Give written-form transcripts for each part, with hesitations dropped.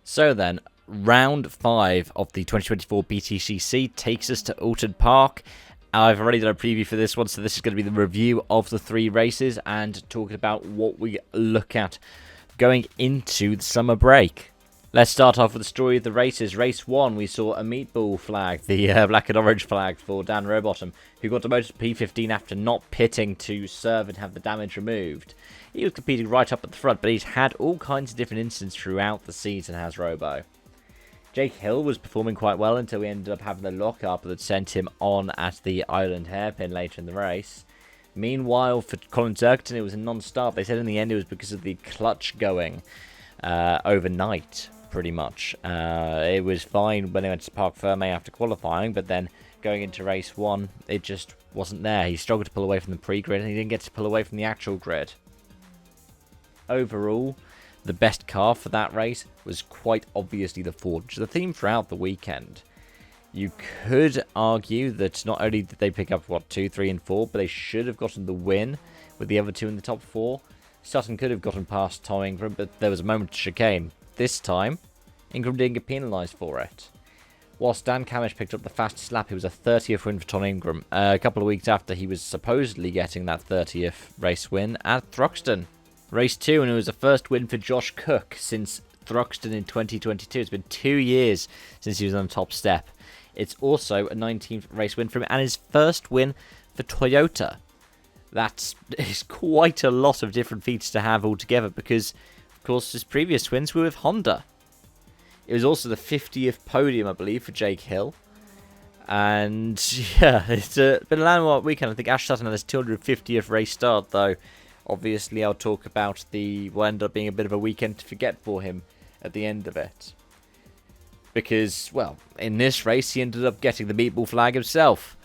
So then, round 5 of the 2024 BTCC takes us to Oulton Park. I've already done a preview for this one, so this is going to be the review of the 3 races and talking about what we look at going into the summer break. Let's start off with the story of the races. Race 1, we saw a meatball flag, the black and orange flag for Dan Rowbottom, who got demoted to P15 after not pitting to serve and have the damage removed. He was competing right up at the front, but he's had all kinds of different incidents throughout the season, has Robo. Jake Hill was performing quite well until we ended up having the lock-up that sent him on at the island hairpin later in the race. Meanwhile, for Colin Turkington, it was a non-start. They said in the end it was because of the clutch going overnight, pretty much. It was fine when they went to Parc Ferme after qualifying, but then going into race 1, it just wasn't there. He struggled to pull away from the pre-grid, and he didn't get to pull away from the actual grid. Overall, the best car for that race was quite obviously the Ford, which is the theme throughout the weekend. You could argue that not only did they pick up, 2, 3, and 4, but they should have gotten the win with the other 2 in the top 4. Sutton could have gotten past Tom Ingram, but there was a moment of chicane. This time, Ingram didn't get penalised for it. Whilst Dan Camish picked up the fastest lap, it was a 30th win for Tom Ingram, a couple of weeks after he was supposedly getting that 30th race win at Thruxton. Race 2, and it was the first win for Josh Cook since Thruxton in 2022. It's been 2 years since he was on the top step. It's also a 19th race win for him and his first win for Toyota. That is quite a lot of different feats to have altogether because, of course, his previous wins were with Honda. It was also the 50th podium, I believe, for Jake Hill. And, yeah, it's been a landmark weekend. I think Ash Sutton had his 250th race start, though. Obviously, I'll talk about will end up being a bit of a weekend to forget for him at the end of it. Because, well, in this race, he ended up getting the meatball flag himself.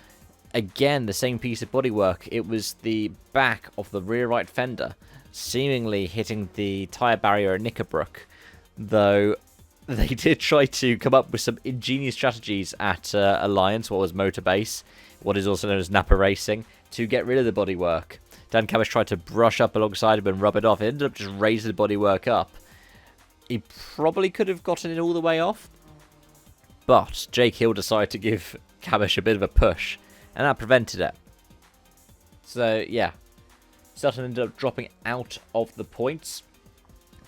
Again, the same piece of bodywork. It was the back of the rear right fender, seemingly hitting the tyre barrier at Knickerbrook. Though, they did try to come up with some ingenious strategies at Alliance, what was Motorbase, what is also known as Napa Racing, to get rid of the bodywork. Dan Camish tried to brush up alongside him and rub it off. It ended up just raising the bodywork up. He probably could have gotten it all the way off. But Jake Hill decided to give Camish a bit of a push. And that prevented it. So, yeah. Sutton ended up dropping out of the points.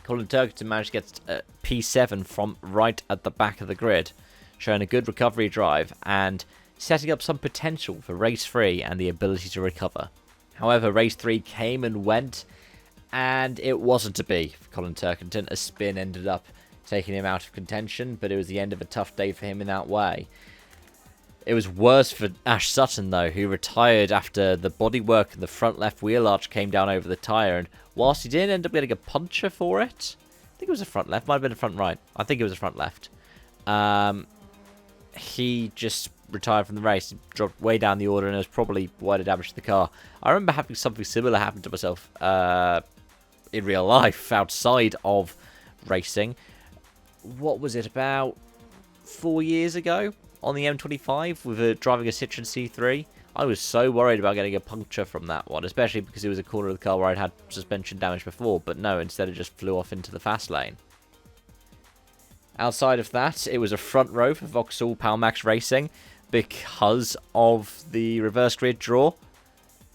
Colin Turkington managed to get P7 from right at the back of the grid. Showing a good recovery drive and setting up some potential for race 3 and the ability to recover. However, race 3 came and went, and it wasn't to be for Colin Turkington. A spin ended up taking him out of contention, but it was the end of a tough day for him in that way. It was worse for Ash Sutton, though, who retired after the bodywork and the front left wheel arch came down over the tyre, and whilst he didn't end up getting a puncture for it, I think it was a front left, might have been a front right. I think it was a front left. He just retired from the race, dropped way down the order, and it was probably wider damage to the car. I remember having something similar happen to myself in real life outside of racing. What was it, about 4 years ago on the M25 with driving a Citroen C3? I was so worried about getting a puncture from that one, especially because it was a corner of the car where I'd had suspension damage before, but no, instead it just flew off into the fast lane. Outside of that, it was a front row for Vauxhall Palmax Racing because of the reverse grid draw.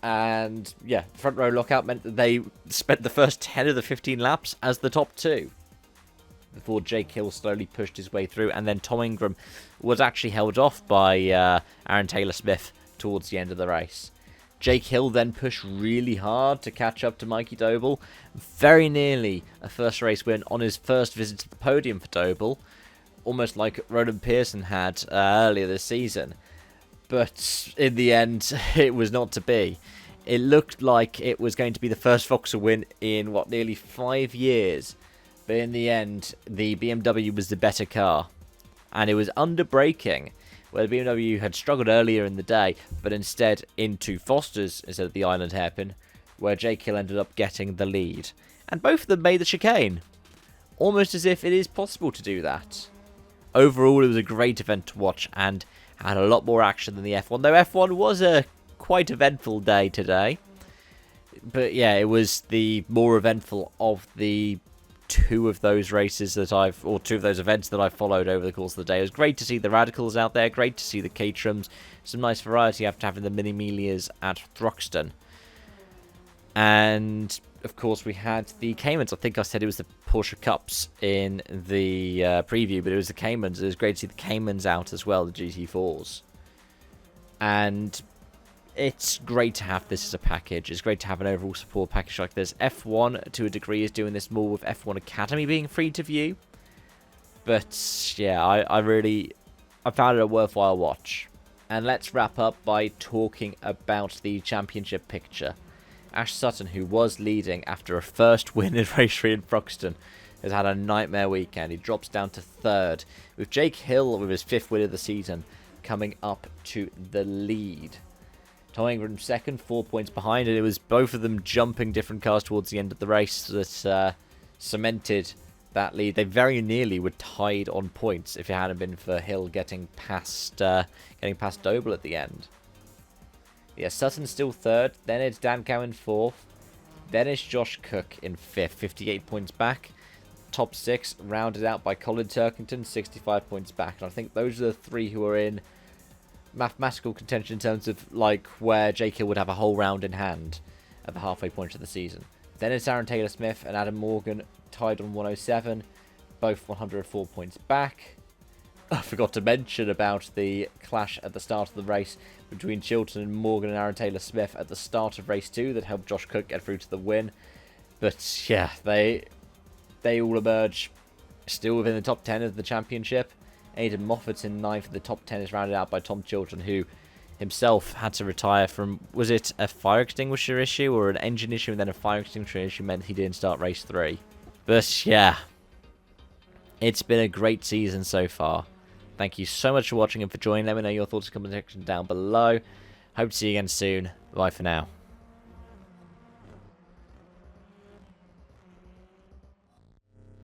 And, yeah, front row lockout meant that they spent the first 10 of the 15 laps as the top 2. Before Jake Hill slowly pushed his way through. And then Tom Ingram was actually held off by Aaron Taylor-Smith towards the end of the race. Jake Hill then pushed really hard to catch up to Mikey Doble. Very nearly a first race win on his first visit to the podium for Doble. Almost like Roland Pearson had earlier this season. But in the end, it was not to be. It looked like it was going to be the first Vauxhall win in, nearly 5 years. But in the end, the BMW was the better car. And it was under braking, where the BMW had struggled earlier in the day, but instead into Foster's instead of the island hairpin, where Jake Hill ended up getting the lead. And both of them made the chicane. Almost as if it is possible to do that. Overall, it was a great event to watch and had a lot more action than the F1, though F1 was a quite eventful day today. But yeah, it was the more eventful of the two of those events that I've followed over the course of the day. It was great to see the Radicals out there, great to see the Caterhams, some nice variety after having the Mini-Melias at Thruxton. And, of course, we had the Caymans. I think I said it was the Porsche Cups in the preview, but it was the Caymans. It was great to see the Caymans out as well, the GT4s. And it's great to have this as a package. It's great to have an overall support package like this. F1, to a degree, is doing this more with F1 Academy being free to view. But, yeah, I found it a worthwhile watch. And let's wrap up by talking about the championship picture. Ash Sutton, who was leading after a first win in race 3 in Thruxton, has had a nightmare weekend. He drops down to 3rd, with Jake Hill, with his 5th win of the season, coming up to the lead. Tom Ingram 2nd, 4 points behind, and it was both of them jumping different cars towards the end of the race that cemented that lead. They very nearly were tied on points if it hadn't been for Hill getting past Doble at the end. Yeah, Sutton's still 3rd, then it's Dan Cowan 4th, then it's Josh Cook in 5th, 58 points back. Top 6 rounded out by Colin Turkington, 65 points back. And I think those are the 3 who are in mathematical contention in terms of like where Jake Hill would have a whole round in hand at the halfway point of the season. Then it's Aaron Taylor-Smith and Adam Morgan tied on 107, both 104 points back. I forgot to mention about the clash at the start of the race between Chilton and Morgan and Aaron Taylor-Smith at the start of race 2 that helped Josh Cook get through to the win. But yeah, they all emerge still within the top 10 of the championship. Aidan Moffat's in 9th. The top 10 is rounded out by Tom Chilton, who himself had to retire from, was it a fire extinguisher issue or an engine issue, and then a fire extinguisher issue meant he didn't start race 3. But yeah, it's been a great season so far. Thank you so much for watching and for joining. Let me know your thoughts in the comment section down below. Hope to see you again soon. Bye for now.